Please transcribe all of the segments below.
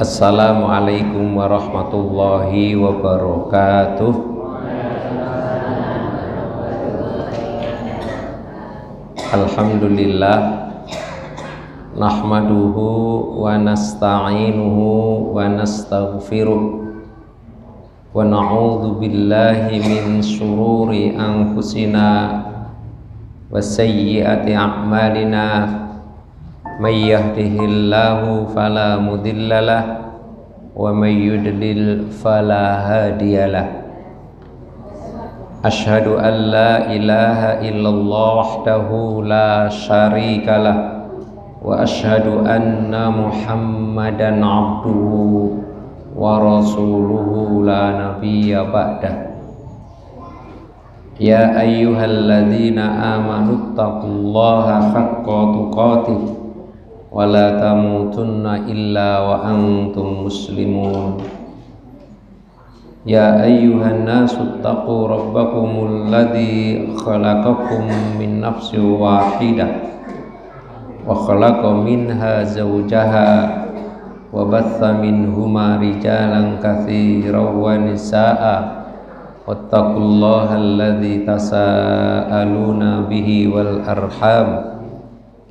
Assalamualaikum warahmatullahi wabarakatuh. Alhamdulillah, nahmaduhu wa nasta'inuhu wa nastaghfiruh wa na'udzu billahi min syururi anfusina wa sayyiati a'malina. May yahdihillahu fala mudhillalah wa may yudlil fala hadiyalah. Asyhadu an la ilaha illallah wahdahu la syarikalah wa asyhadu anna Muhammadan abduhu wa rasuluhu la nabiyya ba'dah. Ya ayyuhalladzina amanu taqullaha haqqa tuqatih wa la tamutunna illa wa antum muslimun. Ya ayyuhan nasu taqu rabbakumul ladzi khalaqakum min nafsin wahidah wa khalaqa minha zawjaha wa batha minhuma rijalan katsiran wa nisaa'a wattaqullaha alladzi tasaaluna bihi wal arham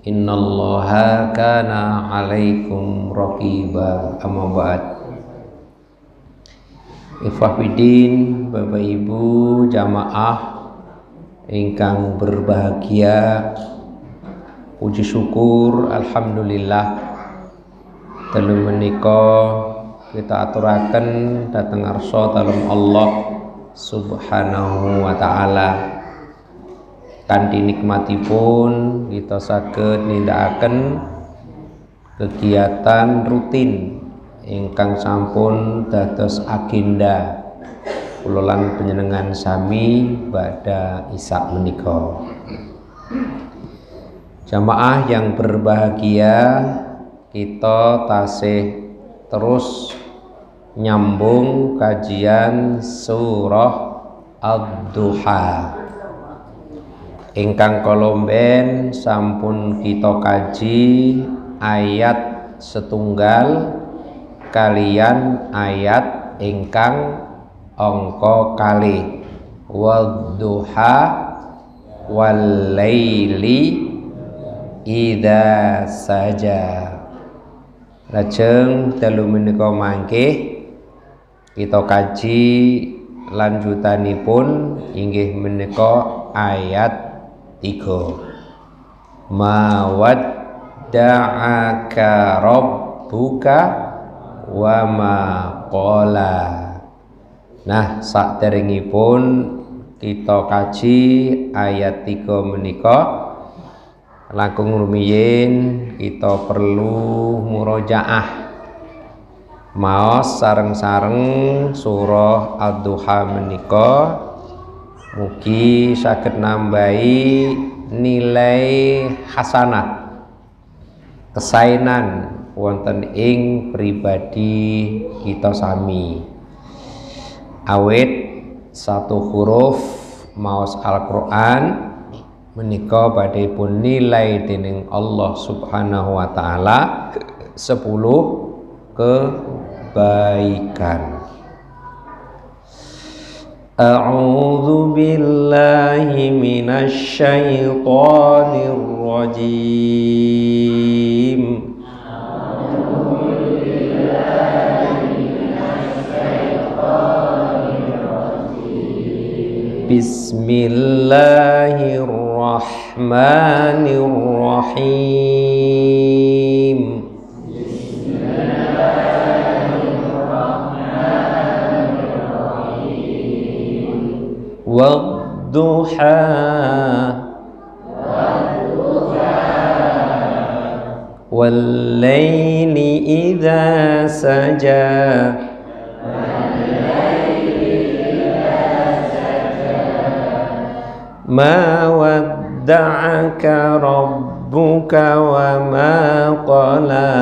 innallaha kana 'alaikum raqiba. Amma ba'd. Ikhwah fillah, Bapak Ibu jamaah ingkang berbahagia, puji syukur alhamdulillah telu menika kita aturaken dhateng ngarsa dalem Allah Subhanahu wa taala. Kanthi nikmatipun kita saged nindakaken kegiatan rutin ingkang sampun dados agenda kula lan panjenengan sami badha Isya menika. Jamaah yang berbahagia, kita tasih terus nyambung kajian surah Ad-Duha ingkang kolomben sampun kita kaji ayat setunggal kalian ayat ingkang angka kalih wadduha wal laili idza saja. Lajeng telu menika mangke kita kaji lanjutanipun inggih menika ayat 3. Ma wadda'aka rabbuka wa ma qala. Nah, saderengipun kita kaji ayat 3 menika langkung rumiyin kita perlu murojaah maos sareng-sareng surah Ad-Duha menika mugi saged nambahi nilai hasanah kesainan wonten ing pribadi kita sami. Awit satu huruf maos Al-Qur'an menika badhe pun nilai dening Allah Subhanahu wa taala 10 kebaikan. A'udzu billahi minasy syaithanir rajim. Bismillahirrahmanirrahim. Wadduha wal laili idza saja. Ma wadda'aka rabbuka wa ma qala.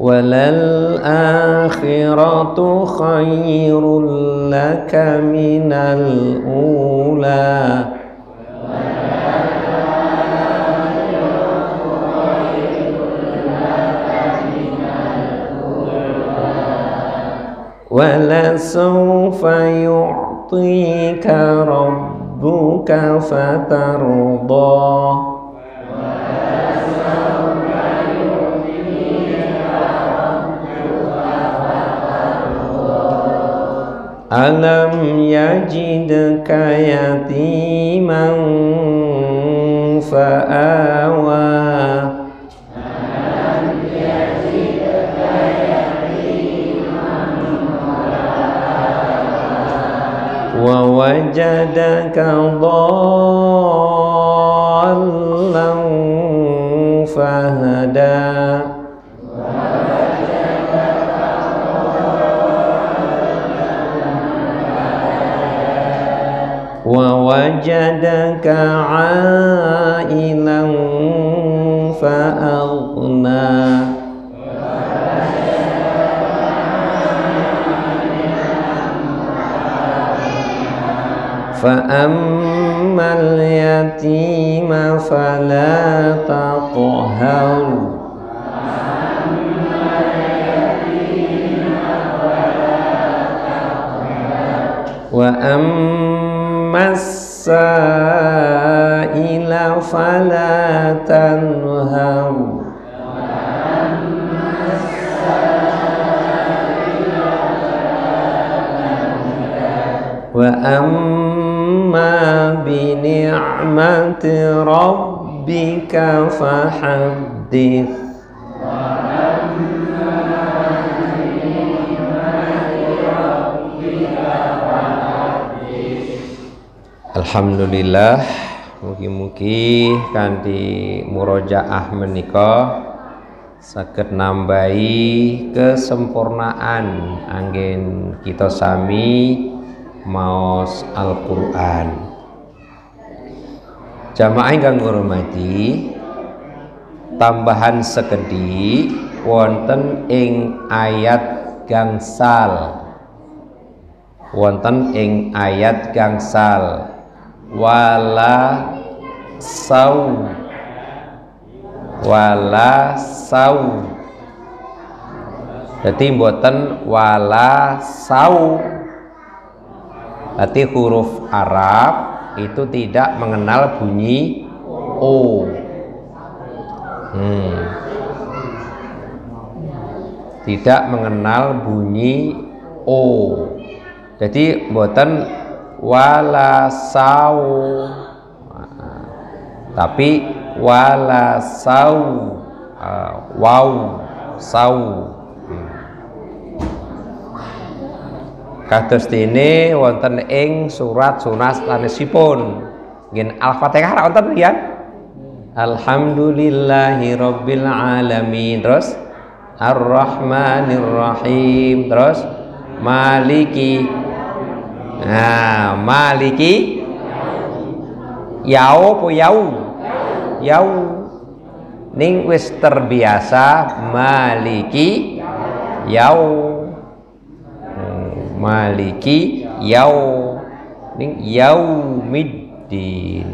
Walal akhiratu khairul laka minal ula. walasawfa yu'tika rabbuka fatarda. Alam yajidka yatiman fa'awa. Wa wajadaka dhallan fahada. Wa wajadaka 'ailan fa'aghna. Fa'ammal yatima fala taqhar. Wa ammas sa'ila fala tanhar. Wa amma bi ni'mati rabbika fahaddits. Alhamdulillah, mugi-mugi kanthi murojaah menika saged nambahi kesempurnaan anggen kita sami maos Al-Qur'an. Jamaah ingkang ngurmati, tambahan sekedhik wonten ing ayat gangsal. Wonten ing ayat gangsal wala sau jadi mboten wala sau. Berarti huruf Arab itu tidak mengenal bunyi o. Tidak mengenal bunyi o. Jadi mboten wala sau, tapi wala sau, wow, sau. Kados dene wonten ing surat sanesipun nggih Al-Fatihah wonten riyan. Alhamdulillahirabbil alamin, terus Ar-Rahmanir-Rahim, terus Maliki. Nah, Maliki yau po yau ning wis terbiasa Maliki yau. Maliki yau ning yaumiddin.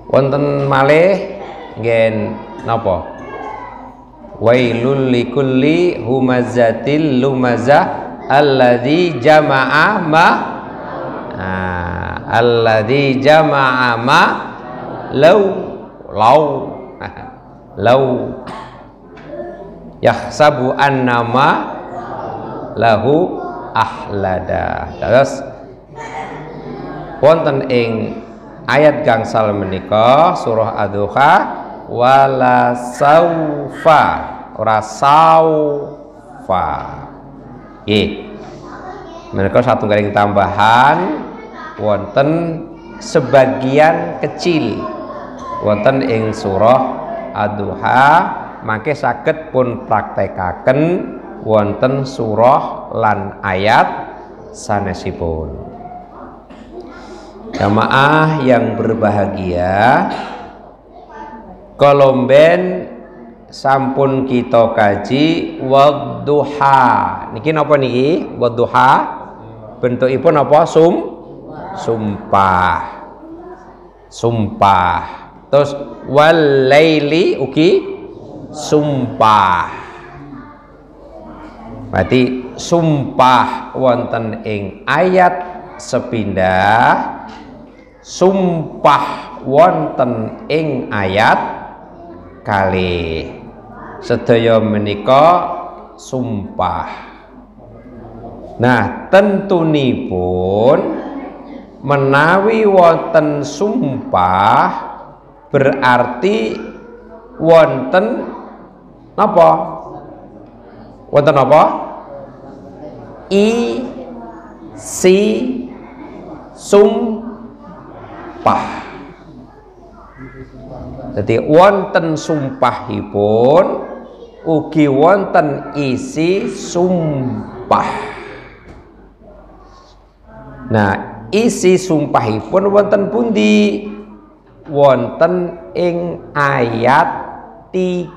Wonten malih ngen napa? Wailul likulli humazatil lumazah alladzi jama'a ma alladzi jama'a ma lau yahsabu annama lahu ahlada. Terus wonten ing ayat gangsal menika surah Ad-Duha wala saufa ora saufa. Mereka satu garing tambahan wonten sebagian kecil wonten ing surah Ad-Duha, mangke saged pun praktekaken wonten surah lan ayat sanesipun. Jamaah yang berbahagia, kolomben sampun kita kaji wadduha. Niki napa niki? Wadduha bentukipun apa? Sumpah. Terus wal laili ugi sumpah. Berarti sumpah wonten ing ayat sepindah, sumpah wonten ing ayat kalih. Sedaya menika sumpah. Nah, tentunipun menawi wonten sumpah berarti wonten napa? Wonten apa? Isi sumpah. Jadi wonten sumpahipun ugi wonten isi sumpah. Nah, isi sumpahipun wonten pundi? Wonten ing ayat 3.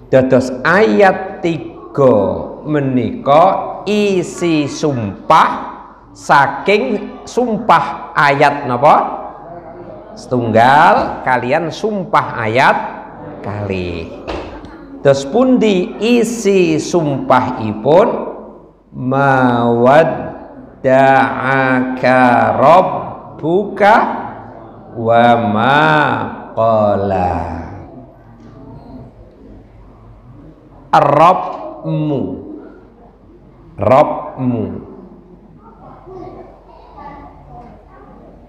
Dados ayat 3 menika isi sumpah saking sumpah ayat napa? Setunggal kalian sumpah ayat kalih. Dos pundi isi sumpahipun? Mawadda'aka rabbuka wa ma qala. Rabbmu, Rabbmu,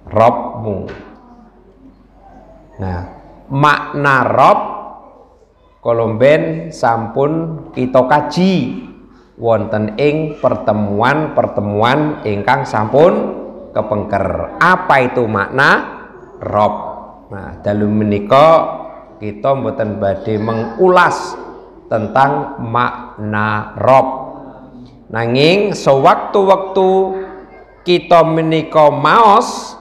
Rabbmu. Nah, makna Rabb kolomben sampun kita kaji wonten ing pertemuan-pertemuan ingkang sampun kepengker. Apa itu makna Rabb? Nah, dalu menika kita mboten badhe mengulas tentang makna Rabb. Nanging sewaktu-waktu kita menika maos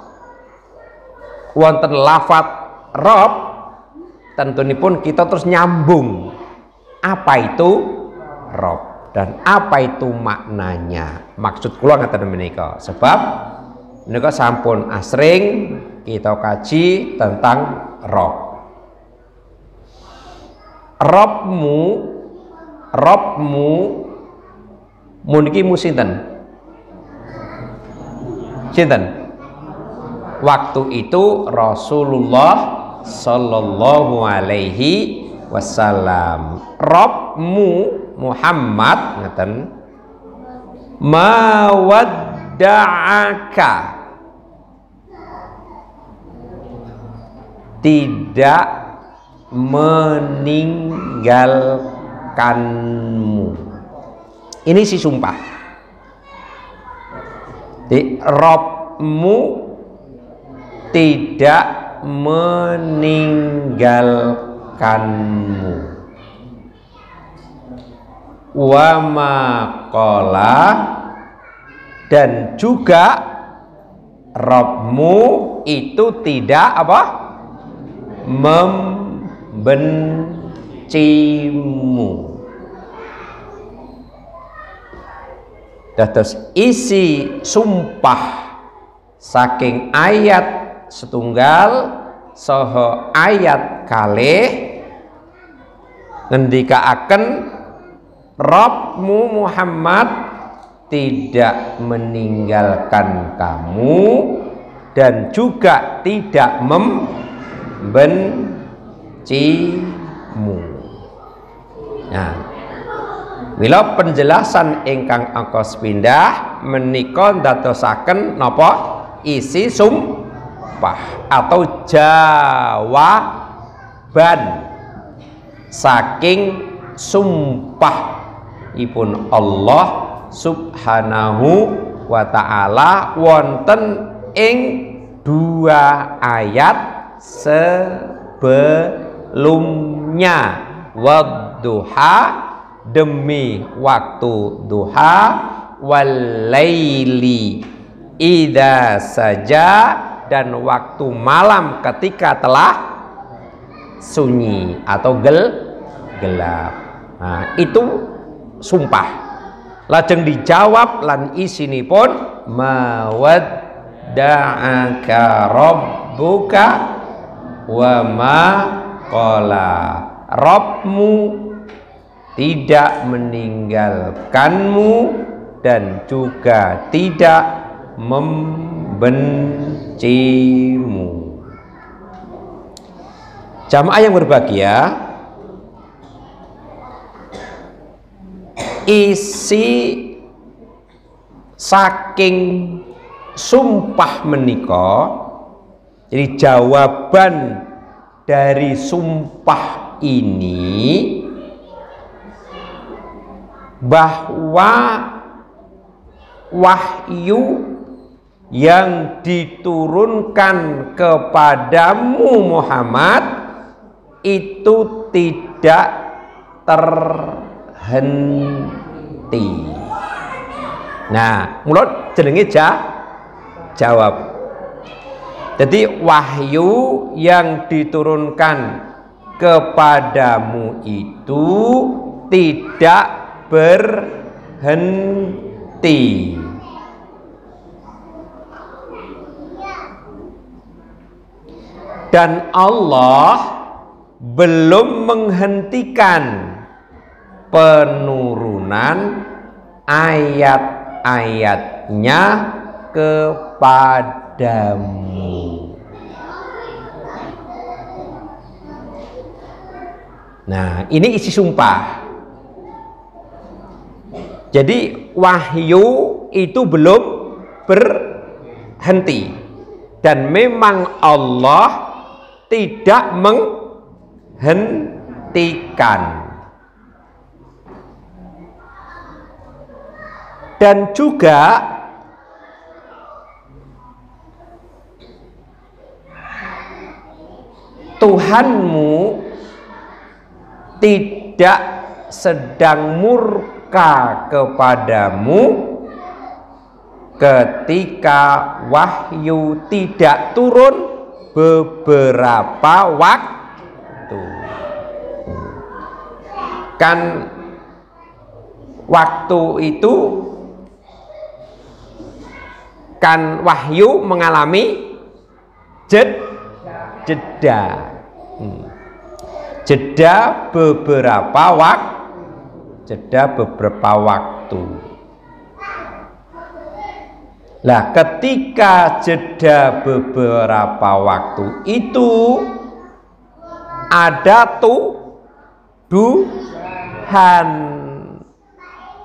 wonten lafat Rabb, tentunipun kita terus nyambung apa itu Rabb dan apa itu maknanya. Maksud kula ngaten menika sebab menika sampun asring kita kaji tentang Rabb. Rabbmu, Rabbmu muniki musinten. Sinten? Waktu itu Rasulullah sallallahu alaihi wasallam. Rabbmu Muhammad ngaten mawadda'aka, tidak meninggalkanmu. Ini si sumpah. Di Rabbmu tidak meninggalkanmu. Wa ma qala, dan juga Rabbmu itu tidak apa? Membencimu. Dados isi sumpah saking ayat setunggal saha ayat kalih ngendikaaken Rabbmu Muhammad tidak meninggalkan kamu dan juga tidak membencimu. Nah, mila penjelasan ingkang angka sepindah menika ndadosaken napa isi sumpah atau jawaban saking sumpah ipun Allah subhanahu wa ta'ala wonten ing dua ayat sebelumnya. Wadduha, demi waktu duha, walaili idza saja, dan waktu malam ketika telah sunyi atau gelap. Nah, itu sumpah. Lajeng dijawab lan isinipun mawadda'aka rabbuka wa ma qala. Rabbmu tidak meninggalkanmu dan juga tidak membencimu. Jamaah yang berbahagia, isi saking sumpah menika, jadi jawaban dari sumpah ini bahwa wahyu yang diturunkan kepadamu Muhammad itu tidak terhenti. Nah, mulut jenenge jawab. Jadi wahyu yang diturunkan kepadamu itu tidak berhenti. Dan Allah belum menghentikan penurunan ayat-ayatnya kepadamu. Nah, ini isi sumpah. Jadi wahyu itu belum berhenti, dan memang Allah tidak menghentikan. Dan juga Tuhanmu tidak sedang murka kepadamu ketika wahyu tidak turun beberapa waktu. Kan waktu itu kan wahyu mengalami jeda. Jeda beberapa waktu. Lah, ketika jeda beberapa waktu itu ada tuduhan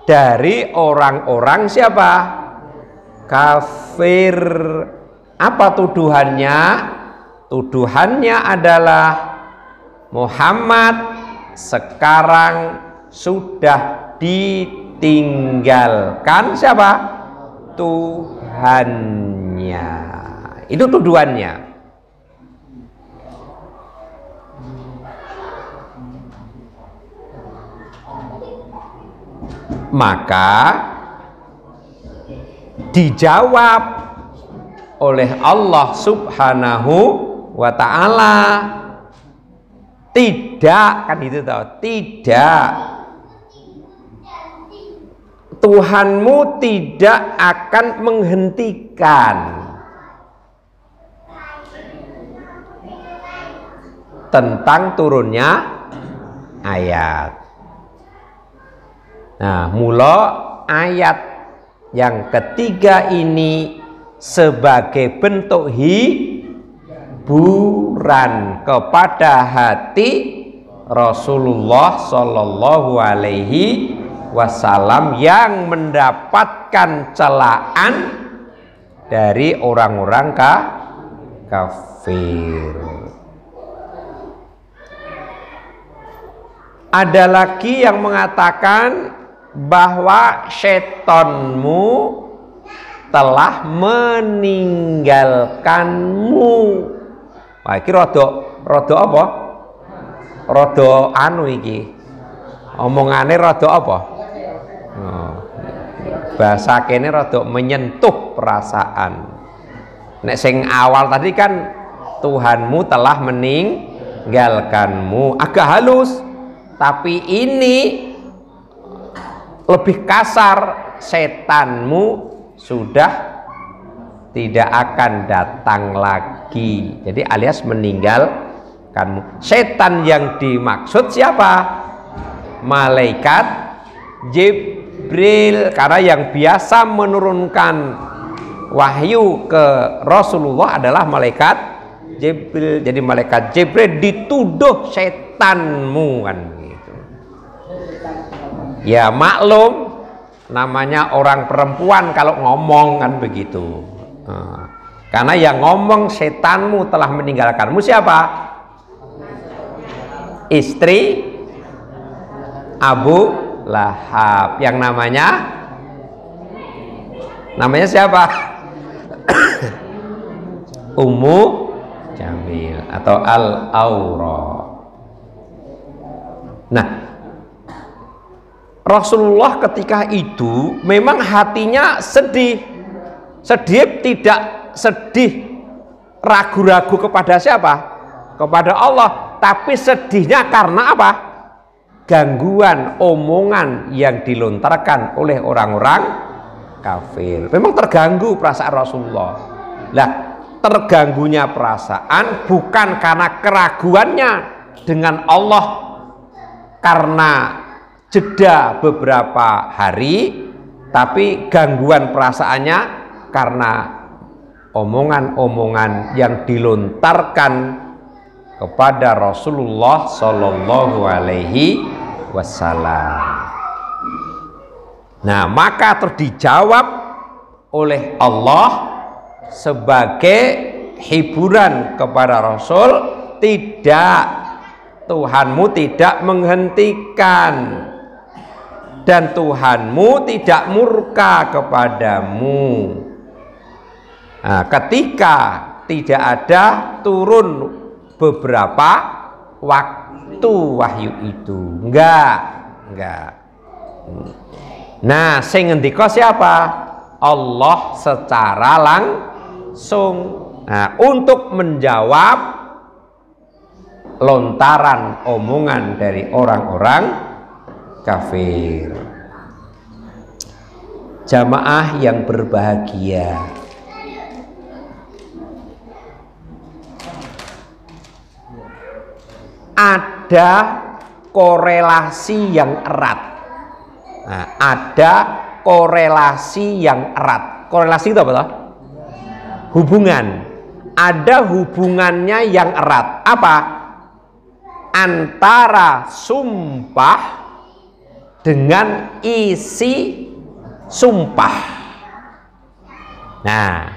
dari orang-orang siapa? Kafir. Apa tuduhannya? Tuduhannya adalah Muhammad sekarang sudah ditinggalkan siapa? Tuhannya. Itu tuduhannya. Maka dijawab oleh Allah Subhanahu wa ta'ala, tidak, kan itu tahu, tidak, Tuhanmu tidak akan menghentikan tentang turunnya ayat. Nah, mula ayat yang ketiga ini sebagai bentuk hiburan kepada hati Rasulullah Shallallahu Alaihi Wasallam yang mendapatkan celaan dari orang-orang kafir. Ada lagi yang mengatakan bahwa setonmu telah meninggalkanmu. Wah, iki rada apa? Rada anu iki. Omongane rada apa? Oh, bahasa kene rada menyentuh perasaan. Nek sing awal tadi kan Tuhanmu telah meninggalkanmu, agak halus, tapi ini lebih kasar, setanmu sudah tidak akan datang lagi. Jadi alias meninggalkanmu. Setan yang dimaksud siapa? malaikat Jibril, karena yang biasa menurunkan wahyu ke Rasulullah adalah malaikat Jibril. Jadi malaikat Jibril dituduh setanmu kan gitu. Ya maklum, namanya orang perempuan kalau ngomong kan begitu. Karena yang ngomong setanmu telah meninggalkanmu siapa? Istri Abu Lahab, yang namanya siapa? Ummu Jamil atau Al-Aura. Nah, Rasulullah ketika itu memang hatinya sedih, tidak sedih ragu-ragu kepada siapa? Kepada Allah. Tapi sedihnya karena apa? Gangguan omongan yang dilontarkan oleh orang-orang kafir. Memang terganggu perasaan Rasulullah. Lah, terganggunya perasaan bukan karena keraguannya dengan Allah karena jeda beberapa hari, tapi gangguan perasaannya karena omongan-omongan yang dilontarkan kepada Rasulullah Shallallahu Alaihi Wasallam. Nah, maka terus dijawab oleh Allah sebagai hiburan kepada Rasul, tidak, Tuhanmu tidak menghentikan dan Tuhanmu tidak murka kepadamu. Nah, ketika tidak ada turun beberapa waktu wahyu itu, enggak. Nah, sing ngendika siapa? Allah secara langsung. Nah, untuk menjawab lontaran omongan dari orang-orang kafir. Jamaah yang berbahagia, ada korelasi yang erat. Nah, ada korelasi yang erat. Korelasi itu apa toh? Hubungan. Ada hubungannya yang erat. Apa? Antara sumpah dengan isi sumpah. Nah,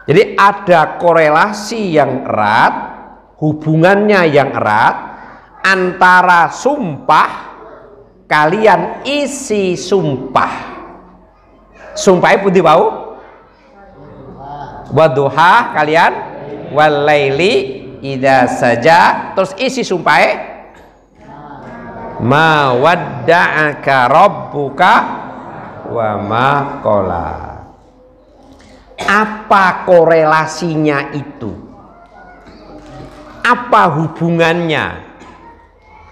jadi ada korelasi yang erat, hubungannya yang erat antara sumpah kalian isi sumpah. Sumpahnya putih bau waduha kalian walaili idza saja, terus isi sumpahnya ma wadda'aka rabbuka wa ma qala. Apa korelasinya itu? Apa hubungannya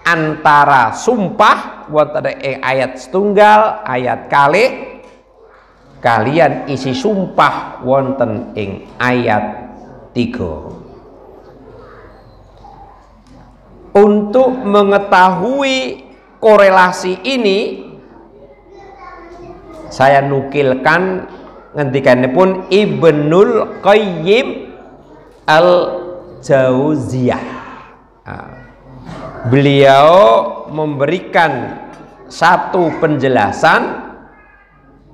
antara sumpah wonten ayat setunggal ayat kalih kalian isi sumpah wonten ing ayat 3? Untuk mengetahui korelasi ini saya nukilkan ngendikanipun Ibnul Qayyim Al-Jauziyah. Beliau memberikan satu penjelasan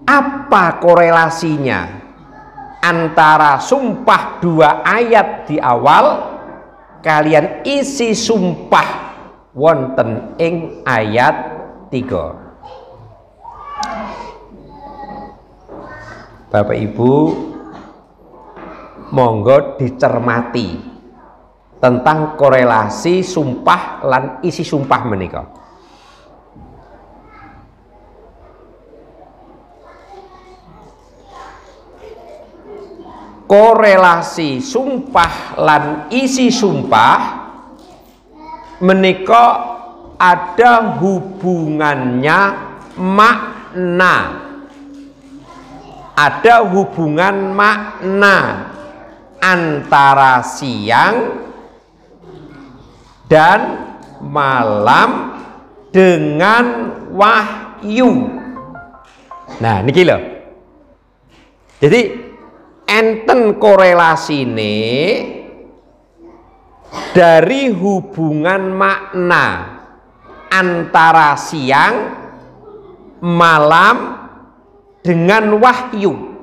apa korelasinya antara sumpah dua ayat di awal kalian isi sumpah wonten ing ayat 3. Bapak Ibu, monggo dicermati tentang korelasi sumpah lan isi sumpah menika. Korelasi sumpah lan isi sumpah menika ada hubungannya makna, ada hubungan makna antara siang dan malam dengan wahyu. Nah niki lho. Jadi enten korelasine dari hubungan makna antara siang malam dengan wahyu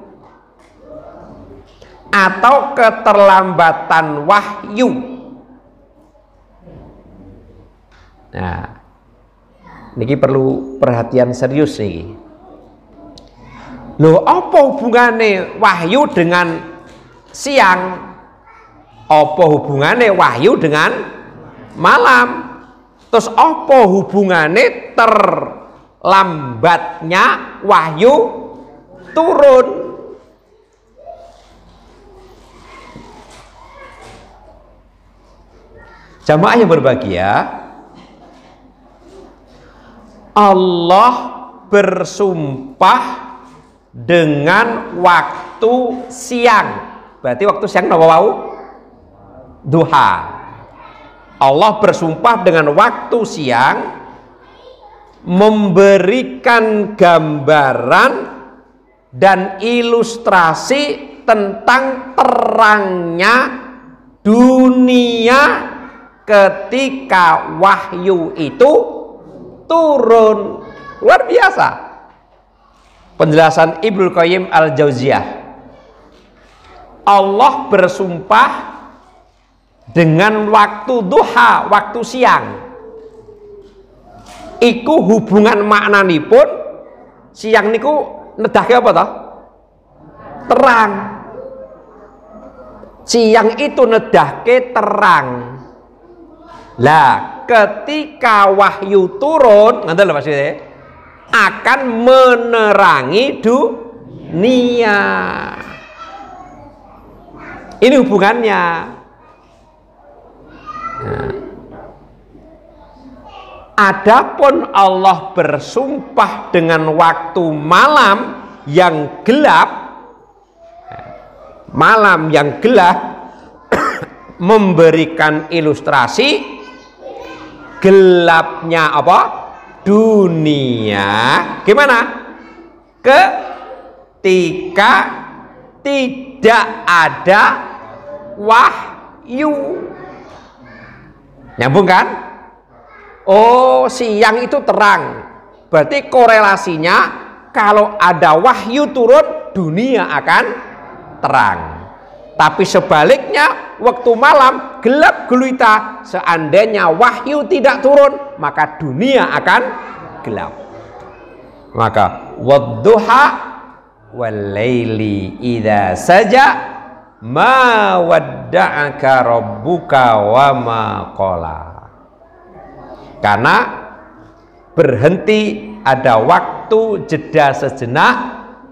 atau keterlambatan wahyu. Nah, niki perlu perhatian serius nih. Loh, apa hubungannya wahyu dengan siang? Apa hubungannya wahyu dengan malam? Terus apa hubungannya terlambatnya wahyu turun? Jamaah yang berbahagia, Allah bersumpah dengan waktu siang. Berarti waktu siang napa wau? Duha. Allah bersumpah dengan waktu siang, memberikan gambaran dan ilustrasi tentang terangnya dunia ketika wahyu itu turun. Luar biasa penjelasan Ibnu Qayyim Al-Jauziyah. Allah bersumpah dengan waktu duha, waktu siang. Iku hubungan maknanipun siang niku nedahke apa toh? Terang. Siang itu nedahke terang. Lah, ketika wahyu turun, ngoten lho maksudnya, akan menerangi dunia. Ini hubungannya. Nah. Adapun Allah bersumpah dengan waktu malam yang gelap, malam yang gelap memberikan ilustrasi gelapnya apa? Dunia. Gimana? Ketika tidak ada wahyu. Nyambung kan? Oh, siang itu terang. Berarti korelasinya kalau ada wahyu turun, dunia akan terang. Tapi sebaliknya, waktu malam gelap gulita. Seandainya wahyu tidak turun, maka dunia akan gelap. Maka wadduha walaili idza saja ma wadda'aka rabbuka wa ma qala. Karena berhenti, ada waktu jeda sejenak,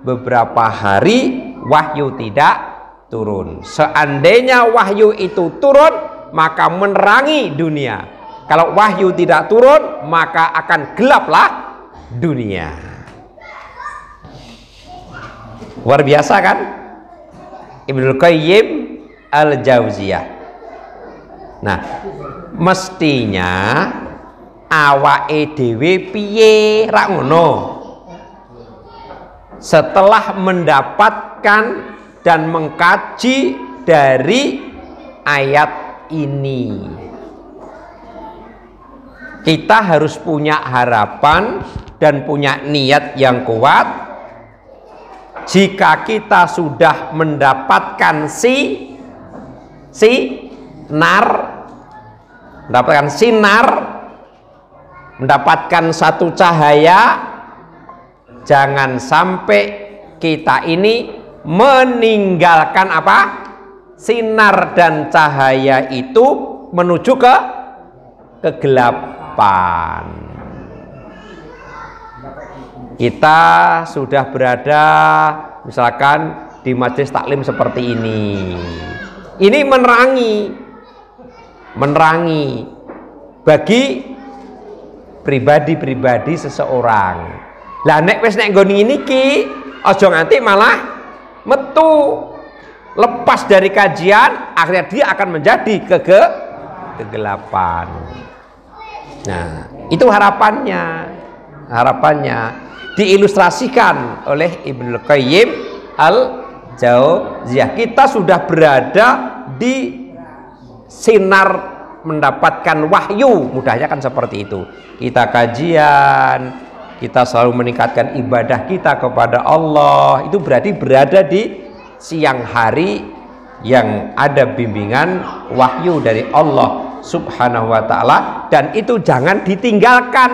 beberapa hari wahyu tidak turun. Seandainya wahyu itu turun, maka menerangi dunia. Kalau wahyu tidak turun, maka akan gelaplah dunia. Luar biasa kan? Ibnu Qayyim Al-Jauziyah. Nah, mestinya awake dhewe piye rak ngono? Setelah mendapatkan dan mengkaji dari ayat ini, kita harus punya harapan dan punya niat yang kuat. Jika kita sudah mendapatkan sinar, mendapatkan satu cahaya, jangan sampai kita ini meninggalkan apa? Sinar dan cahaya itu menuju ke kegelapan. Kita sudah berada misalkan di majelis taklim seperti ini. Ini menerangi bagi pribadi-pribadi seseorang. Lah nek wis nek nggone niki aja nganti malah metu lepas dari kajian, akhirnya dia akan menjadi kegelapan. Nah, itu harapannya diilustrasikan oleh Ibnu Qayyim Al-Jauziyah. Kita sudah berada di sinar mendapatkan wahyu, mudahnya kan seperti itu. Kita kajian, kita selalu meningkatkan ibadah kita kepada Allah, itu berarti berada di siang hari yang ada bimbingan wahyu dari Allah Subhanahu wa ta'ala, dan itu jangan ditinggalkan.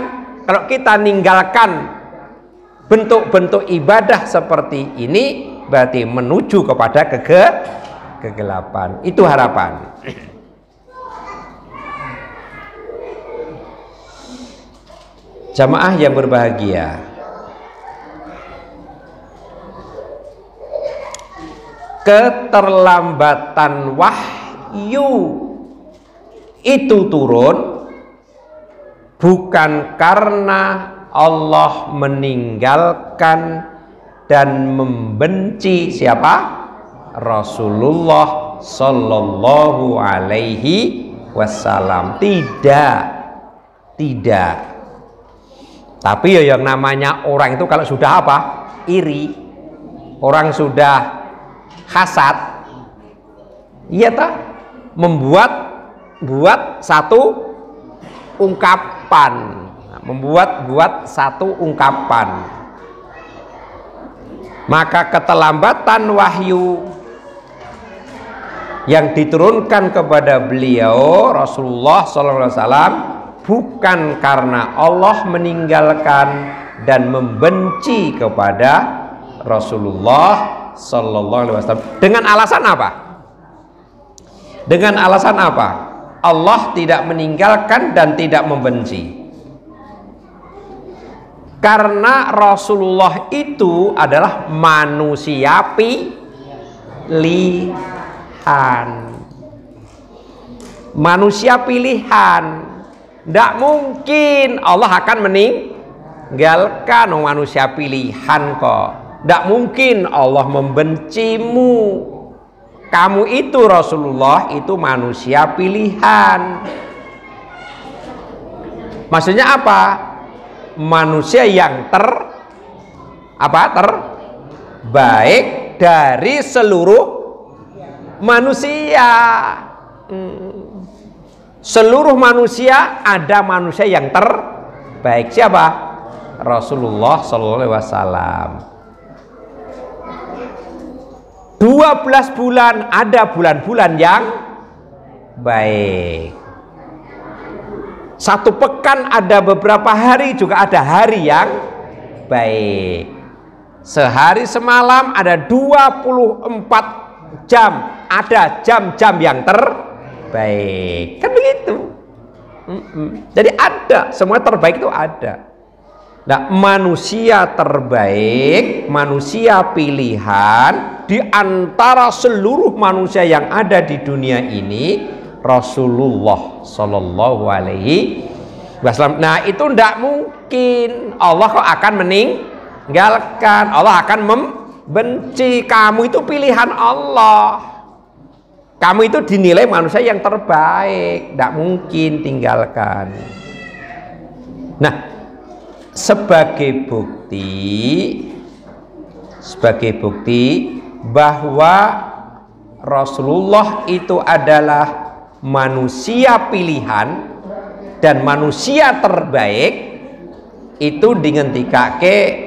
Kalau kita ninggalkan bentuk-bentuk ibadah seperti ini, berarti menuju kepada kegelapan. Itu harapan. Jamaah yang berbahagia, keterlambatan wahyu itu turun bukan karena Allah meninggalkan dan membenci siapa? Rasulullah Sallallahu Alaihi Wasallam. Tidak. Tapi ya yang namanya orang itu kalau sudah apa? Iri, orang sudah hasad, iya tak? Membuat satu ungkapan, membuat satu ungkapan. Maka keterlambatan wahyu yang diturunkan kepada beliau Rasulullah SAW bukan karena Allah meninggalkan dan membenci kepada Rasulullah Sallallahu Alaihi Wasallam. Dengan alasan apa? Dengan alasan apa? Allah tidak meninggalkan dan tidak membenci. Karena Rasulullah itu adalah manusia pilihan. Manusia pilihan. Tidak mungkin Allah akan meninggalkan manusia pilihan kok. Tidak mungkin Allah membencimu. Kamu itu Rasulullah itu manusia pilihan. Maksudnya apa? Manusia yang terbaik dari seluruh manusia. Seluruh manusia ada manusia yang terbaik. Siapa? Rasulullah Sallallahu Alaihi Wasallam. 12 bulan ada bulan-bulan yang baik. 1 pekan ada beberapa hari juga ada hari yang baik. Sehari semalam ada 24 jam ada jam-jam yang terbaik. Kan begitu. Jadi ada, semua terbaik itu ada. Nah, manusia terbaik, manusia pilihan di antara seluruh manusia yang ada di dunia ini Rasulullah Sallallahu Alaihi Wasallam. Nah, itu tidak mungkin Allah kok akan meninggalkan, Allah akan membenci. Kamu itu pilihan Allah. Kamu itu dinilai manusia yang terbaik, tidak mungkin tinggalkan. Nah, sebagai bukti bahwa Rasulullah itu adalah manusia pilihan dan manusia terbaik, itu dingentikake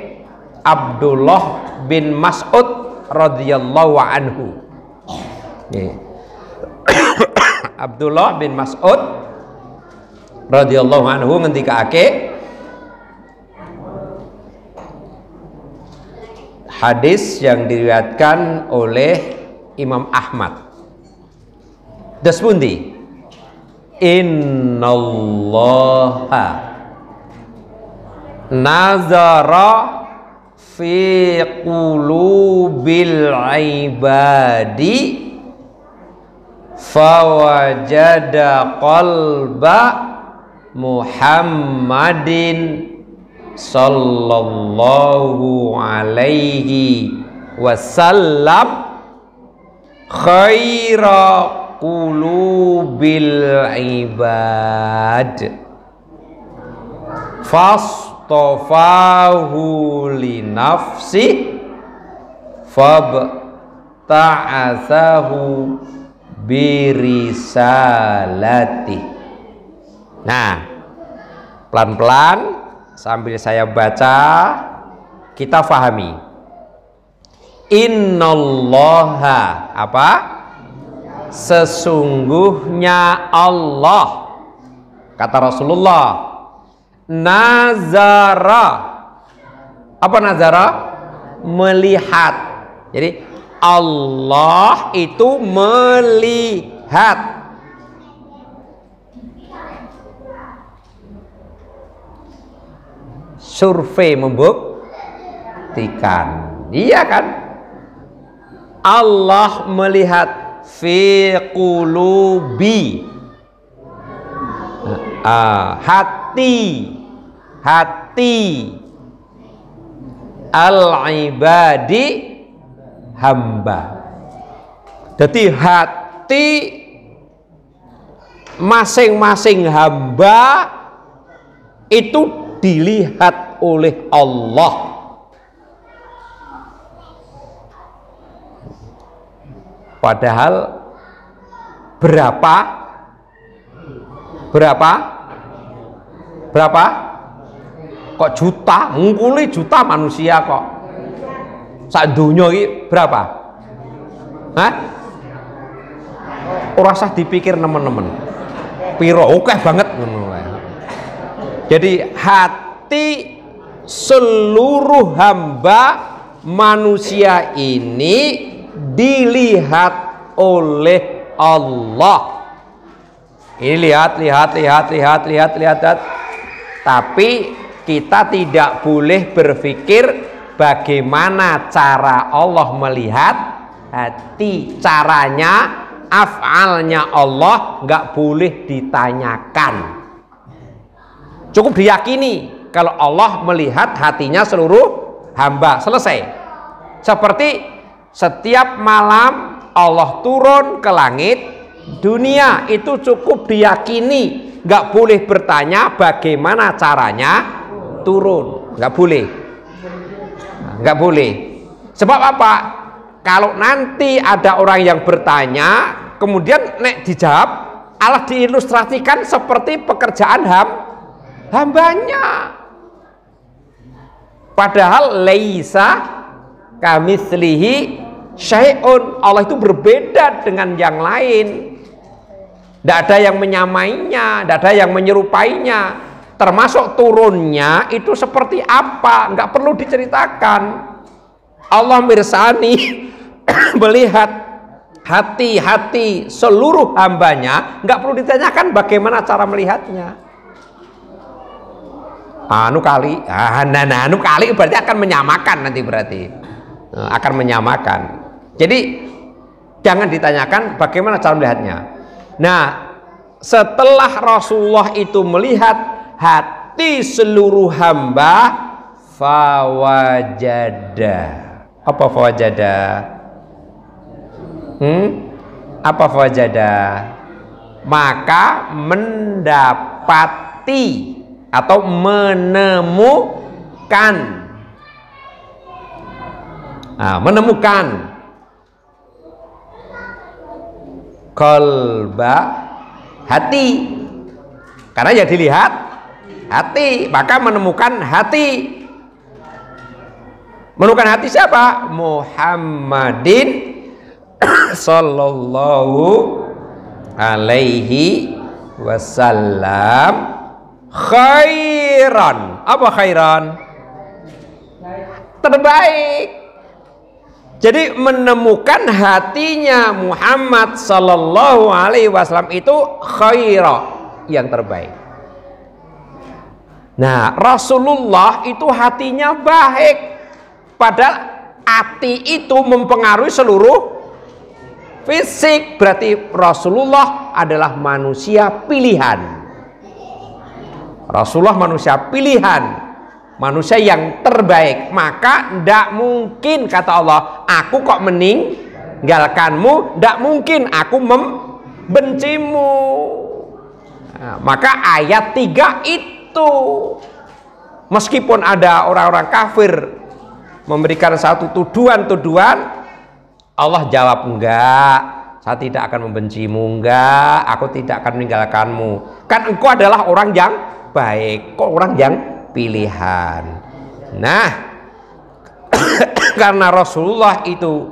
Abdullah bin Mas'ud radhiyallahu anhu. Abdullah bin Mas'ud radhiyallahu anhu ngendikake hadis yang diriwayatkan oleh Imam Ahmad. Dasbundi innallaha nazara fi qulubil ibadi fawajada qalba Muhammadin sallallahu alaihi wasallam khaira qulubil ibad. fastofahu li nafsi fabta'athahu birisalati. Nah, pelan-pelan sambil saya baca kita fahami. Innallaha apa? Sesungguhnya Allah, kata Rasulullah, nazara. Apa nazara? Melihat. Jadi Allah itu melihat. Survei membuktikan, iya kan? Allah melihat fi qulubi, hati al-ibadi, hamba. Jadi hati masing-masing hamba itu dilihat oleh Allah. Padahal berapa kok juta, ngungkuli juta manusia kok. Sak donya iki berapa? Hah? Ora usah dipikir nemen-nemen. Piro akeh banget ngono wae. Jadi hati seluruh hamba manusia ini dilihat oleh Allah. Ini lihat. Tapi kita tidak boleh berpikir bagaimana cara Allah melihat hati. Caranya, af'alnya Allah nggak boleh ditanyakan. Cukup diyakini kalau Allah melihat hatinya seluruh hamba. Selesai. Seperti setiap malam Allah turun ke langit dunia, itu cukup diyakini, nggak boleh bertanya bagaimana caranya turun, nggak boleh. Sebab apa? Kalau nanti ada orang yang bertanya kemudian nek dijawab, Allah diilustrasikan seperti pekerjaan hambanya, padahal laisa kamitslihi syai'un. Allah itu berbeda dengan yang lain. Tidak ada yang menyamainya, tidak ada yang menyerupainya. Termasuk turunnya itu seperti apa, nggak perlu diceritakan. Allah mirsani melihat hati-hati seluruh hambanya, nggak perlu ditanyakan bagaimana cara melihatnya. Anu kali berarti akan menyamakan, nanti berarti akan menyamakan. Jadi jangan ditanyakan bagaimana cara melihatnya. Nah, setelah Rasulullah itu melihat hati seluruh hamba, fawajada. Apa fawajada? Apa fawajada? Maka mendapati atau menemukan. Menemukan qalba, hati, karena yang dilihat hati, maka menemukan hati. Menemukan hati siapa? Muhammadin sallallahu alaihi wasallam khairan. Apa khairan? Terbaik. Jadi menemukan hatinya Muhammad sallallahu alaihi wasallam itu khaira, yang terbaik. Nah, Rasulullah itu hatinya baik, padahal hati itu mempengaruhi seluruh fisik. Berarti Rasulullah adalah manusia pilihan. Rasulullah manusia pilihan, manusia yang terbaik. Maka tidak mungkin, kata Allah, aku kok meninggalkanmu, tidak mungkin aku membencimu. Nah, maka ayat 3 itu Meskipun ada orang-orang kafir memberikan satu tuduhan-tuduhan, Allah jawab, enggak, saya tidak akan membencimu, enggak, aku tidak akan meninggalkanmu. Kan engkau adalah orang yang baik, kok orang yang pilihan. Nah, karena Rasulullah itu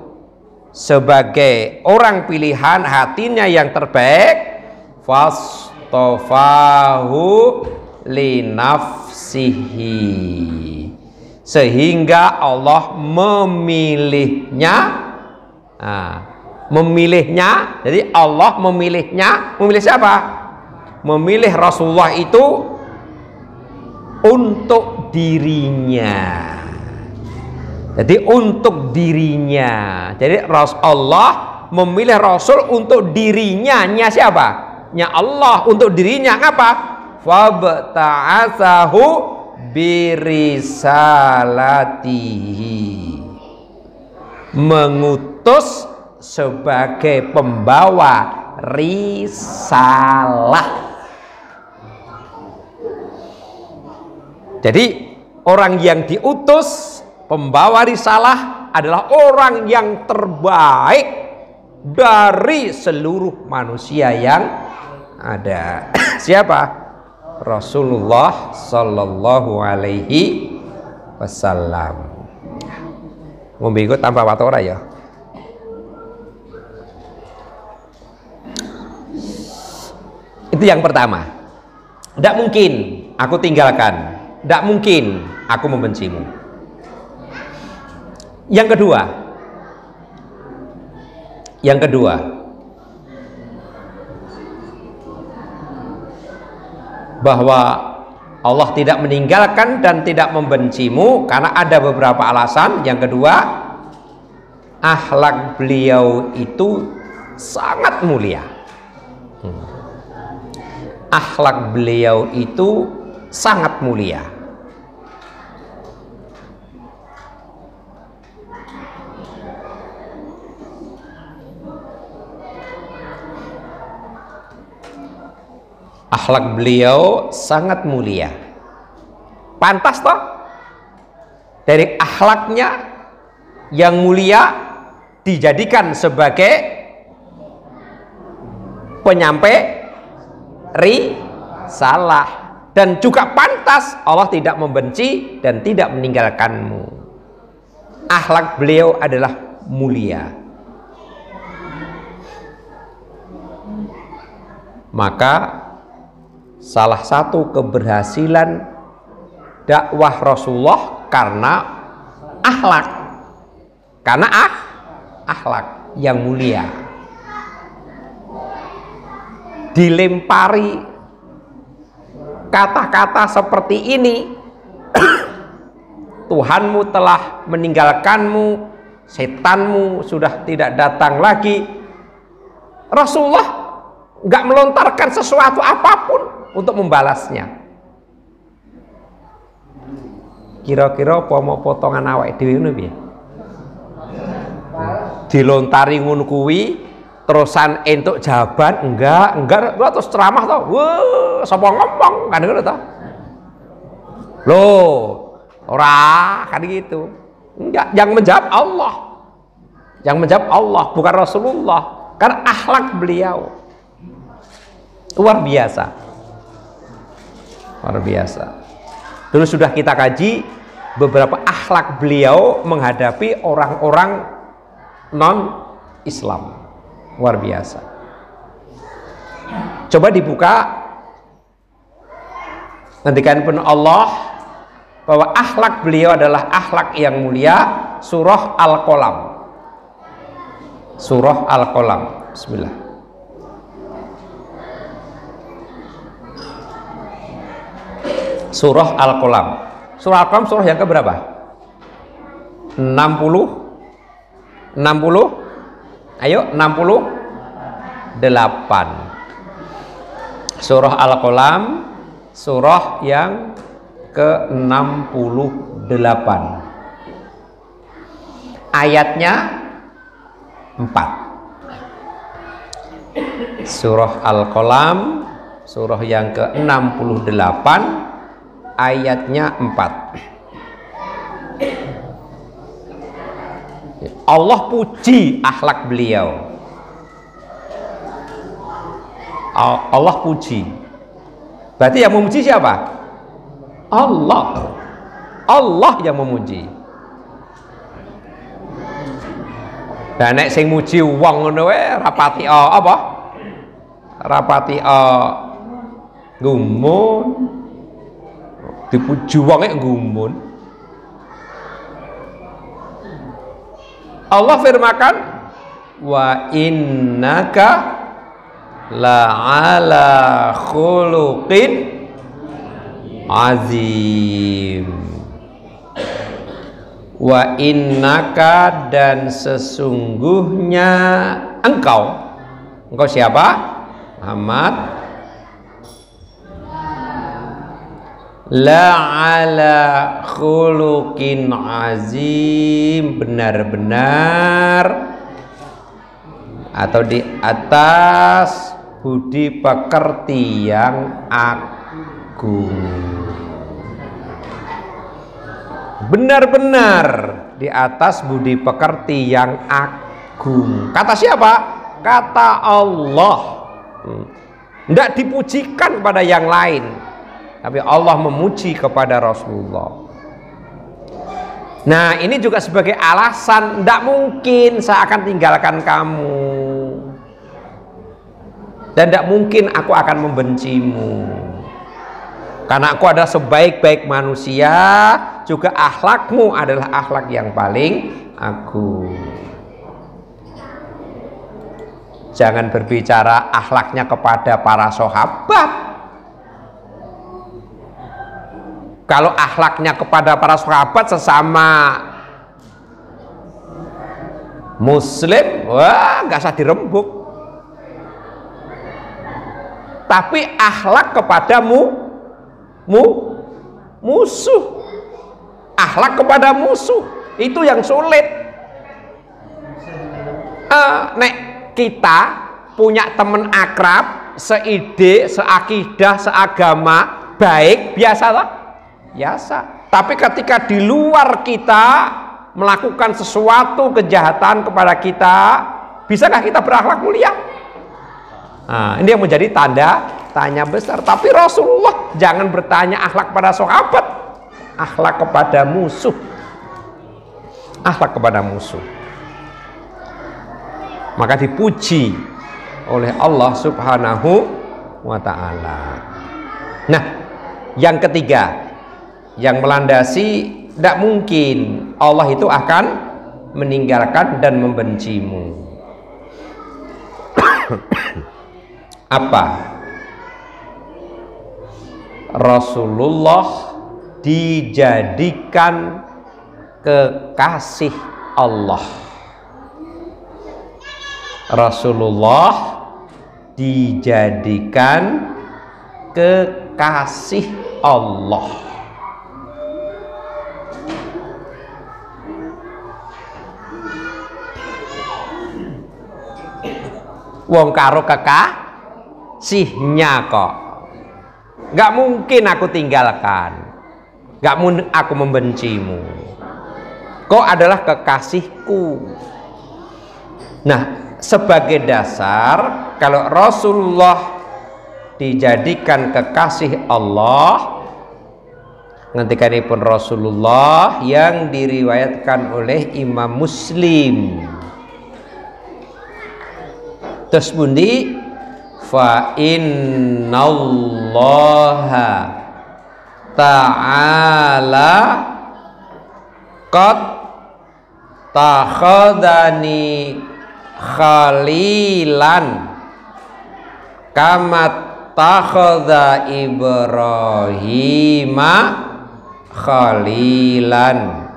sebagai orang pilihan, hatinya yang terbaik, fastofahu linafsihi, sehingga Allah memilihnya. Memilihnya, jadi Allah memilihnya. Memilih siapa? Memilih Rasulullah itu untuk dirinya. Jadi untuk dirinya. Jadi Allah memilih Rasul untuk dirinya. Nya siapa? Nya Allah. Untuk dirinya apa? Fabta'atsahu birisalatihi, mengutus sebagai pembawa risalah. Jadi orang yang diutus pembawa risalah adalah orang yang terbaik dari seluruh manusia yang ada. Siapa? Rasulullah Sallallahu Alaihi Wasallam. Ngombe ikut tanpa watora ya. Itu yang pertama. Tidak mungkin aku tinggalkan, tidak mungkin aku membencimu. Yang kedua, bahwa Allah tidak meninggalkan dan tidak membencimu karena ada beberapa alasan. Yang kedua, akhlak beliau itu sangat mulia. Akhlak beliau itu sangat mulia. Akhlak beliau sangat mulia. Pantas toh dari akhlaknya yang mulia dijadikan sebagai penyampai risalah, dan juga pantas Allah tidak membenci dan tidak meninggalkanmu. Akhlak beliau adalah mulia. Maka salah satu keberhasilan dakwah Rasulullah karena akhlak, akhlak yang mulia. Dilempari kata-kata seperti ini, Tuhanmu telah meninggalkanmu, setanmu sudah tidak datang lagi. Rasulullah nggak melontarkan sesuatu apapun untuk membalasnya. Kira-kira apa mau potongan awake dhewe ngono piye? Dilontari ngono kuwi terusan entuk jawaban enggak terus ceramah toh. Wah, sapa ngomong kan ngono toh. Loh, ora kan gitu. Enggak, yang menjawab Allah. Yang menjawab Allah bukan Rasulullah. Karena akhlak beliau luar biasa. Luar biasa. Dulu sudah kita kaji beberapa akhlak beliau menghadapi orang-orang non-Islam. Luar biasa. Coba dibuka ngendikan pun Allah bahwa akhlak beliau adalah akhlak yang mulia. Surah Al-Qalam. Surah Al-Qalam. Bismillah. Surah Al-Qalam. Surah Al-Qalam surah yang keberapa? 60? Ayo, 68. Surah Al-Qalam, surah yang ke-68. Ayatnya 4. Surah Al-Qalam, surah yang ke-68, ayatnya 4. Allah puji akhlak beliau. Allah puji. Berarti yang memuji siapa? Allah. Allah yang memuji. Dan nek sing muji wong ngono wae rapati apa? Rapati gumun. Dipuji wonge gumun. Allah firmakan wa innaka la'ala khuluqin azim. Wa innaka, dan sesungguhnya engkau siapa? Muhammad, la'ala khuluqin azim, benar-benar atau di atas budi pekerti yang agung. Benar-benar di atas budi pekerti yang agung. Kata siapa? Kata Allah. Tidak dipujikan kepada yang lain, tapi Allah memuji kepada Rasulullah. Nah, ini juga sebagai alasan tidak mungkin saya akan tinggalkan kamu, dan tidak mungkin aku akan membencimu, karena aku adalah sebaik-baik manusia, juga akhlakmu adalah akhlak yang paling agung. Jangan berbicara akhlaknya kepada para sahabat. Kalau akhlaknya kepada para sahabat sesama muslim, wah nggak usah dirembuk. Tapi akhlak kepada musuh, akhlak kepada musuh itu yang sulit. Nek kita punya teman akrab, seide, seakidah, seagama, baik, biasalah, biasa. Tapi ketika di luar kita melakukan sesuatu kejahatan kepada kita, bisakah kita berakhlak mulia? Nah, ini yang menjadi tanda tanya besar. Tapi Rasulullah jangan bertanya akhlak pada sahabat, akhlak kepada musuh, akhlak kepada musuh. Maka dipuji oleh Allah Subhanahu wa ta'ala. Nah, yang ketiga yang melandasi tidak mungkin Allah itu akan meninggalkan dan membencimu. Apa? Rasulullah dijadikan kekasih Allah. Rasulullah dijadikan kekasih Allah. Wong karo kekasihnya kok. Gak mungkin aku tinggalkan, gak mungkin aku membencimu. Kau adalah kekasihku. Nah, sebagai dasar, kalau Rasulullah dijadikan kekasih Allah, ngantikanipun Rasulullah yang diriwayatkan oleh Imam Muslim. Terus bundi, fa innallaha ta'ala qad takhadani khalilan kama takhadha Ibrahima khalilan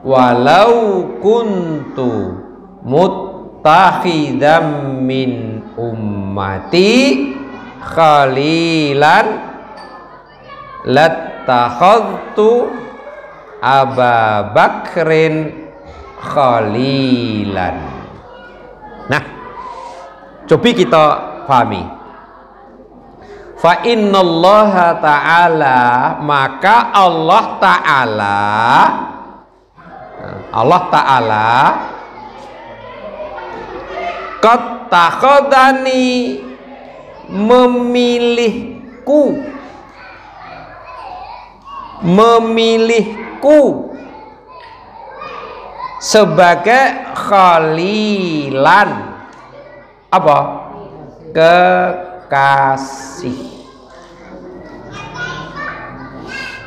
walau kuntu muttakhidam min ummati khalilan lattakhadtu Aba Bakrin khalilan. Nah, coba kita pahami. Fa innallaha ta'ala, maka Allah Ta'ala qad takhadani, memilihku sebagai khalilan, apa? Kekasih.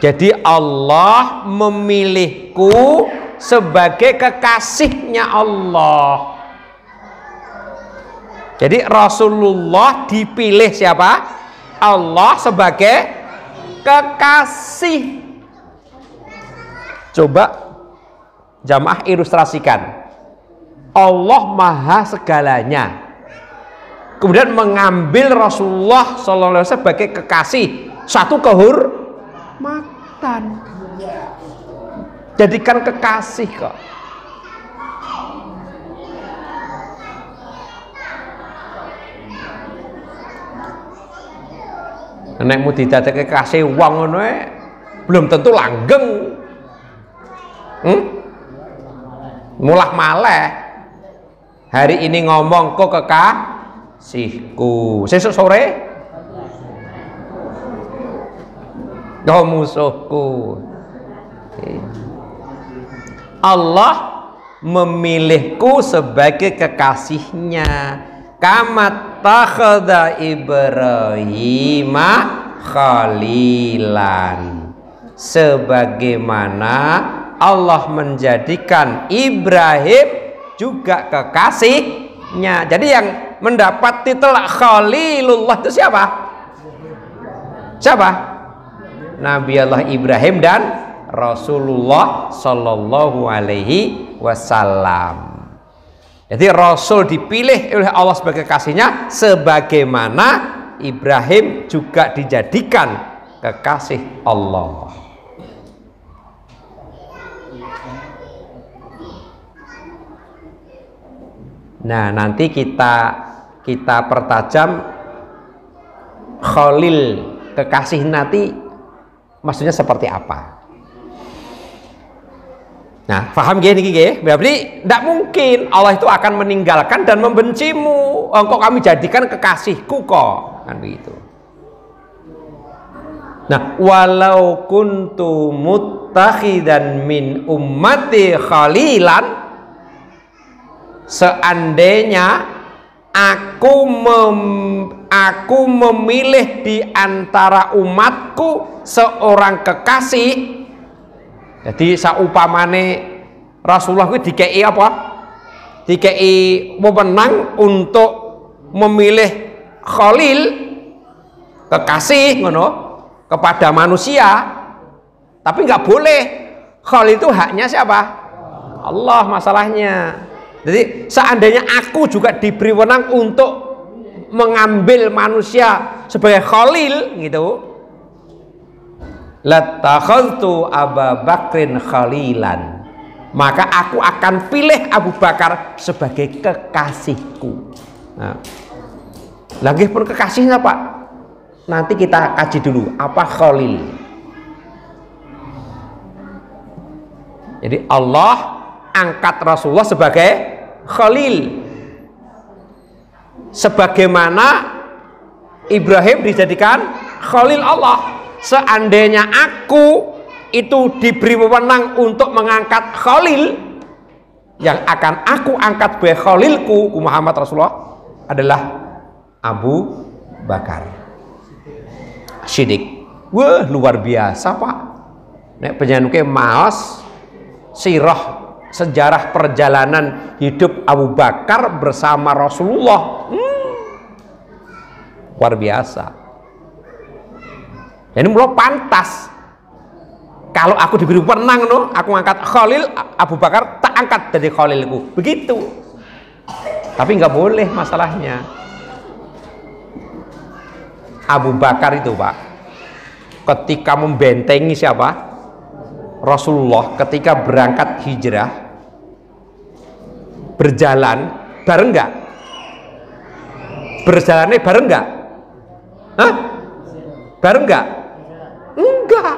Jadi Allah memilihku sebagai kekasihnya Allah. Jadi Rasulullah dipilih siapa? Allah sebagai kekasih. Coba jamaah ilustrasikan. Allah maha segalanya, kemudian mengambil Rasulullah SAW sebagai kekasih, satu kehormatan, jadikan kekasih kok. Nek mau didadekake kekasih wong ngono belum tentu langgeng. Mulah maleh. Hari ini ngomong kok kekasihku, sesuk sore kau musuhku. Allah memilihku sebagai kekasihnya. Kama takhadha Ibrahim khalilan, sebagaimana Allah menjadikan Ibrahim juga kekasihnya. Jadi yang mendapat titel Khalilullah itu siapa? Siapa? Nabi Allah Ibrahim dan Rasulullah Sallallahu Alaihi Wasallam. Jadi Rasul dipilih oleh Allah sebagai kekasihnya, sebagaimana Ibrahim juga dijadikan kekasih Allah. Nah, nanti kita pertajam Khalil, kekasih nanti maksudnya seperti apa. Nah, paham gini gini, berarti tidak mungkin Allah itu akan meninggalkan dan membencimu. Engkau kami jadikan kekasihku kok, kan begitu. Nah, walau kuntu muttakhidan min ummati khalilan, seandainya aku memilih di antara umatku seorang kekasih. Jadi saupamane Rasulullah itu dikei apa? Dikei wewenang untuk memilih khalil, kekasih ngono, kepada manusia. Tapi nggak boleh. Khalil itu haknya siapa? Allah masalahnya. Jadi seandainya aku juga diberi wewenang untuk mengambil manusia sebagai khalil gitu, latakhadtu Abu Bakrin khalilan, maka aku akan pilih Abu Bakar sebagai kekasihku. Nah, lagi pun kekasihnya Pak, nanti kita kaji dulu apa khalil. Jadi Allah angkat Rasulullah sebagai khalil, sebagaimana Ibrahim dijadikan khalil Allah. Seandainya aku itu diberi wewenang untuk mengangkat khalil, yang akan aku angkat sebagai khalilku Muhammad Rasulullah adalah Abu Bakar Siddiq. Wah, luar biasa Pak. Nek penyanyi maos sirah sejarah perjalanan hidup Abu Bakar bersama Rasulullah, luar biasa. Ini mulai pantas kalau aku diberi wewenang no, aku angkat khalil, Abu Bakar tak angkat jadi khalilku, begitu. Tapi nggak boleh masalahnya. Abu Bakar itu Pak, ketika membentengi siapa? Rasulullah ketika berangkat hijrah, berjalan bareng nggak? Berjalannya bareng nggak? Hah? Bareng nggak? Enggak.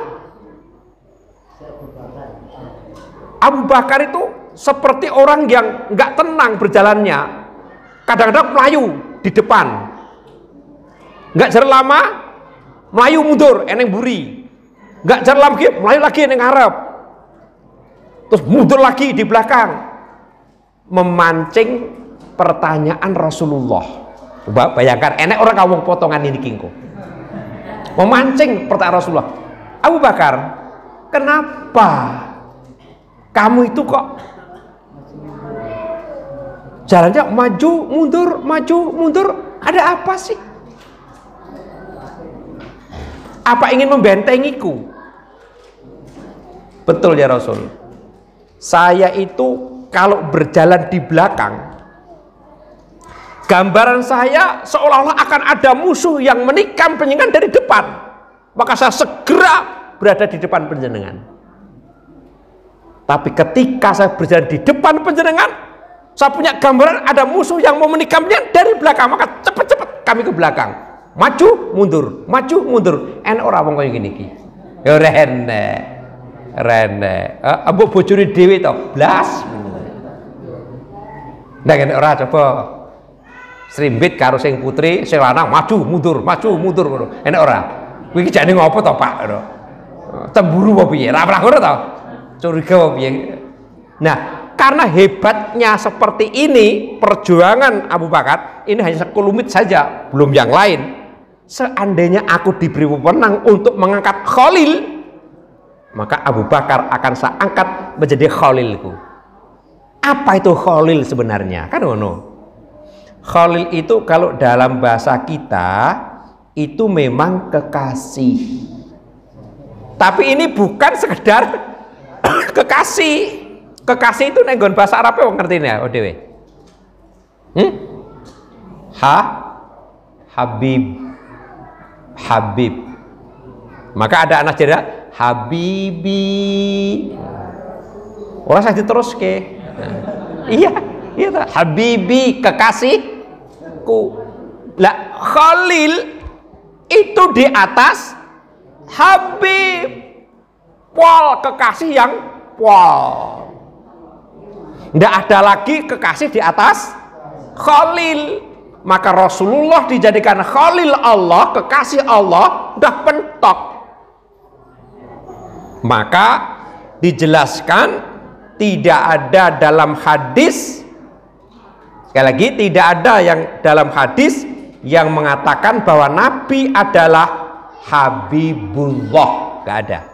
Abu Bakar itu seperti orang yang nggak tenang berjalannya. Kadang-kadang melayu di depan, nggak jalan lama, melayu mundur, eneng buri. Nggak jalan lama, melayu lagi eneng harap. Terus mundur lagi di belakang, memancing pertanyaan Rasulullah. Bayangkan, enek orang ngomong potongan ini kingko. Memancing pertanyaan Rasulullah. Abu Bakar, kenapa kamu itu kok jalannya maju mundur, ada apa sih? Apa ingin membentengiku? Betul ya Rasul, saya itu kalau berjalan di belakang, gambaran saya seolah-olah akan ada musuh yang menikam penjenengan dari depan, maka saya segera berada di depan penjenengan. Tapi ketika saya berjalan di depan penjenengan, saya punya gambaran ada musuh yang mau menikamnya dari belakang, maka cepat-cepat kami ke belakang, maju mundur. Enak orang ngomong kayak gini ki. Ya rene. Abu bojone dhewe to, blas. Ndak enak ora coba. Srimbit karo sing putri, sing lanang maju mundur ngono. Enak ora? Kuwi iki jane ngopo to, Pak? Cemburu apa piye? Ra ngono to? Curiga apa piye? Nah, karena hebatnya seperti ini perjuangan Abu Bakar, ini hanya sekelumit saja, belum yang lain. Seandainya aku diberi wewenang untuk mengangkat Khalil, maka Abu Bakar akan saya angkat menjadi Khalilku. Apa itu Khalil sebenarnya? Kan ngono. Khalil itu kalau dalam bahasa kita itu memang kekasih. Tapi ini bukan sekedar kekasih. Kekasih itu nenggon bahasa Arabnya wong ngerti ya, ODW. Habib. Maka ada anak jadi Habibi. Orang saya terus ke. Iya, Habibi, kekasihku. Lah Khalil itu di atas Habib. Pol, kekasih yang pol. Tidak ada lagi kekasih di atas Khalil. Maka Rasulullah dijadikan Khalil Allah, kekasih Allah, udah pentok. Maka dijelaskan tidak ada dalam hadis, sekali lagi tidak ada yang dalam hadis yang mengatakan bahwa Nabi adalah Habibullah, gak ada.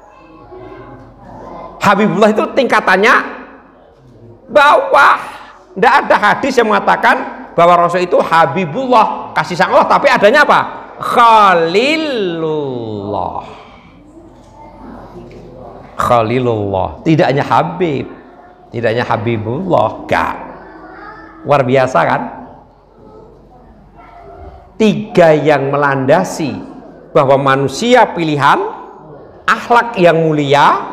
Habibullah itu tingkatannya bawah. Tidak ada hadis yang mengatakan bahwa Rasul itu Habibullah, kasih sayang Allah, tapi adanya apa? Khalilullah. Tidak hanya Habib, tidak hanya Habibullah, gak. Luar biasa kan? Tiga yang melandasi bahwa manusia pilihan, akhlak yang mulia,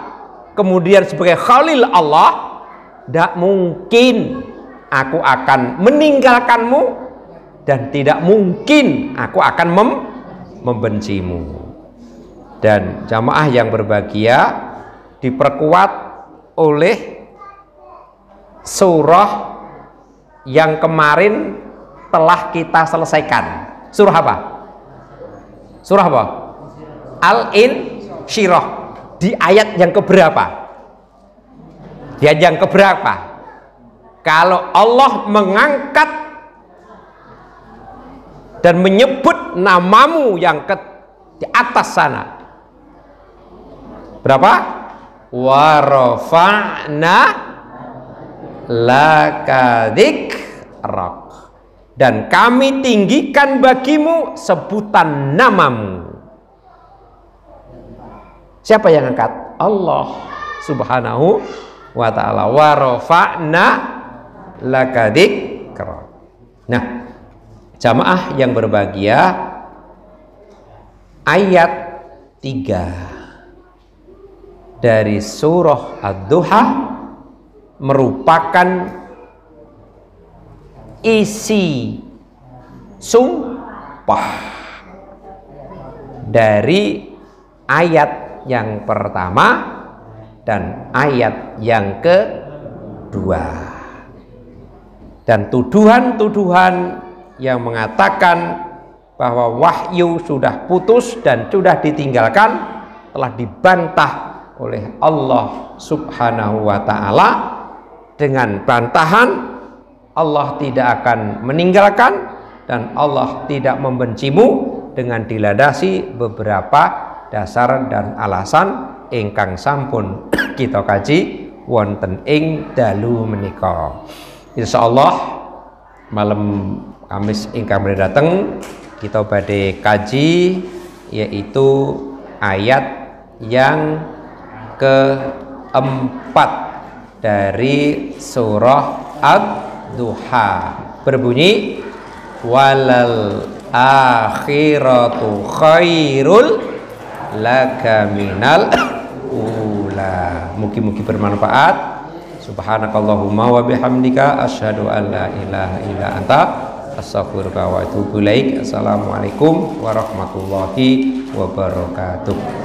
kemudian sebagai Khalil Allah. Tidak mungkin aku akan meninggalkanmu, dan tidak mungkin aku akan membencimu. Dan jamaah yang berbahagia diperkuat oleh surah yang kemarin telah kita selesaikan. Surah apa? Surah apa? Al-Insyirah. Di ayat yang keberapa? Di ayat yang keberapa? Kalau Allah mengangkat dan menyebut namamu yang di atas sana, berapa? Wa rafa'na laka dzikrak, dan kami tinggikan bagimu sebutan namamu. Siapa yang angkat? Allah Subhanahu wa ta'ala. Wa rafa'na laka dzikrak. Nah, jamaah yang berbahagia, ayat 3 dari surah Ad-Duha merupakan isi sumpah dari ayat yang pertama dan ayat yang kedua. Dan tuduhan-tuduhan yang mengatakan bahwa wahyu sudah putus dan sudah ditinggalkan telah dibantah oleh Allah Subhanahu wa ta'ala dengan bantahan Allah tidak akan meninggalkan dan Allah tidak membencimu, dengan dilandasi beberapa dasar dan alasan ingkang sampun kita kaji wonten ing dalu menika. Insyaallah malam Kamis ingkang dateng kita badhe kaji yaitu ayat yang keempat dari surah Ad-Duha, berbunyi walal akhiratu khairul laka minal ula. Mugi-mugi bermanfaat. Subhanakallahumma wa bihamdika asyhadu an la ilaha illa anta astaghfiruka wa atubu ilaik. Assalamualaikum warahmatullahi wabarakatuh.